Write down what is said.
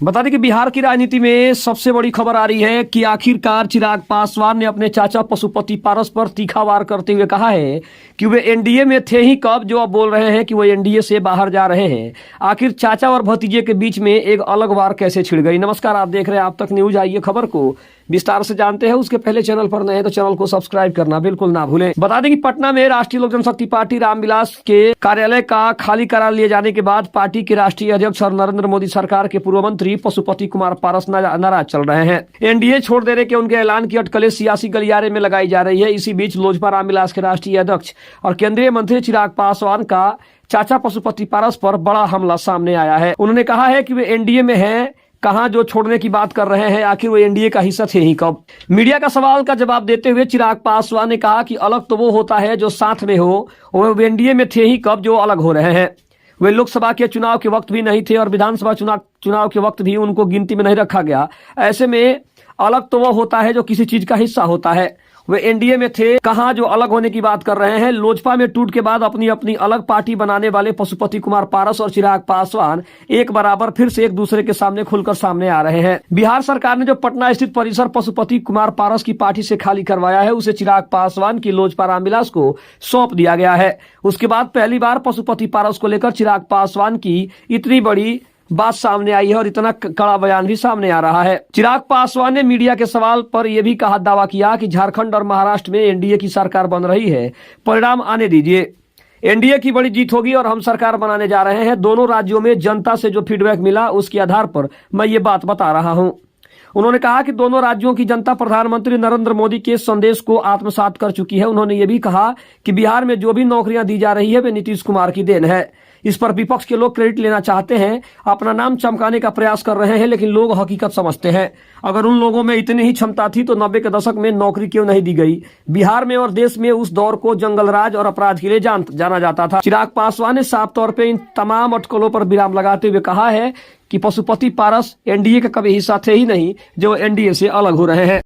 बता दें कि बिहार की राजनीति में सबसे बड़ी खबर आ रही है कि आखिरकार चिराग पासवान ने अपने चाचा पशुपति पारस पर तीखा वार करते हुए कहा है कि वे एनडीए में थे ही कब जो अब बोल रहे हैं कि वो एनडीए से बाहर जा रहे हैं। आखिर चाचा और भतीजे के बीच में एक अलग वार कैसे छिड़ गई। नमस्कार, आप देख रहे हैं आप तक न्यूज। आइए खबर को विस्तार से जानते हैं। उसके पहले चैनल पर नए हैं तो चैनल को सब्सक्राइब करना बिल्कुल ना भूलें। बता दें कि पटना में राष्ट्रीय लोक जनशक्ति पार्टी रामविलास के कार्यालय का खाली करा लिए जाने के बाद पार्टी के राष्ट्रीय अध्यक्ष और नरेंद्र मोदी सरकार के पूर्व मंत्री पशुपति कुमार पारस नाराज चल रहे हैं। एनडीए छोड़ देने के उनके ऐलान की अटकलें सियासी गलियारे में लगाई जा रही है। इसी बीच लोजपा रामविलास के राष्ट्रीय अध्यक्ष और केंद्रीय मंत्री चिराग पासवान का चाचा पशुपति पारस पर बड़ा हमला सामने आया है। उन्होंने कहा है कि वे एनडीए में हैं कहां जो छोड़ने की बात कर रहे हैं, आखिर वो एनडीए का हिस्सा थे ही कब। मीडिया का सवाल का जवाब देते हुए चिराग पासवान ने कहा कि अलग तो वो होता है जो साथ में हो, वो एनडीए में थे ही कब जो अलग हो रहे हैं। वे लोकसभा के चुनाव के वक्त भी नहीं थे और विधानसभा चुनाव के वक्त भी उनको गिनती में नहीं रखा गया। ऐसे में अलग तो वो होता है जो किसी चीज का हिस्सा होता है। वे एनडीए में थे कहां जो अलग होने की बात कर रहे हैं। लोजपा में टूट के बाद अपनी अपनी अलग पार्टी बनाने वाले पशुपति कुमार पारस और चिराग पासवान एक बराबर फिर से एक दूसरे के सामने खुलकर सामने आ रहे हैं। बिहार सरकार ने जो पटना स्थित परिसर पशुपति कुमार पारस की पार्टी से खाली करवाया है, उसे चिराग पासवान की लोजपा रामविलास को सौंप दिया गया है। उसके बाद पहली बार पशुपति पारस को लेकर चिराग पासवान की इतनी बड़ी बात सामने आई है और इतना कड़ा बयान भी सामने आ रहा है। चिराग पासवान ने मीडिया के सवाल पर यह भी कहा, दावा किया कि झारखंड और महाराष्ट्र में एनडीए की सरकार बन रही है, परिणाम आने दीजिए। एनडीए की बड़ी जीत होगी और हम सरकार बनाने जा रहे हैं। दोनों राज्यों में जनता से जो फीडबैक मिला उसके आधार पर मैं ये बात बता रहा हूं। उन्होंने कहा कि दोनों राज्यों की जनता प्रधानमंत्री नरेंद्र मोदी के संदेश को आत्मसात कर चुकी है। उन्होंने ये भी कहा कि बिहार में जो भी नौकरियां दी जा रही है वे नीतीश कुमार की देन है। इस पर विपक्ष के लोग क्रेडिट लेना चाहते हैं, अपना नाम चमकाने का प्रयास कर रहे हैं, लेकिन लोग हकीकत समझते हैं। अगर उन लोगों में इतनी ही क्षमता थी तो 90 के दशक में नौकरी क्यों नहीं दी गई। बिहार में और देश में उस दौर को जंगल राज और अपराध के लिए जाना जाता था। चिराग पासवान ने साफ तौर पर इन तमाम अटकलों पर विराम लगाते हुए कहा है कि पशुपति पारस एनडीए का कभी हिस्सा थे ही नहीं जो एनडीए से अलग हो रहे हैं।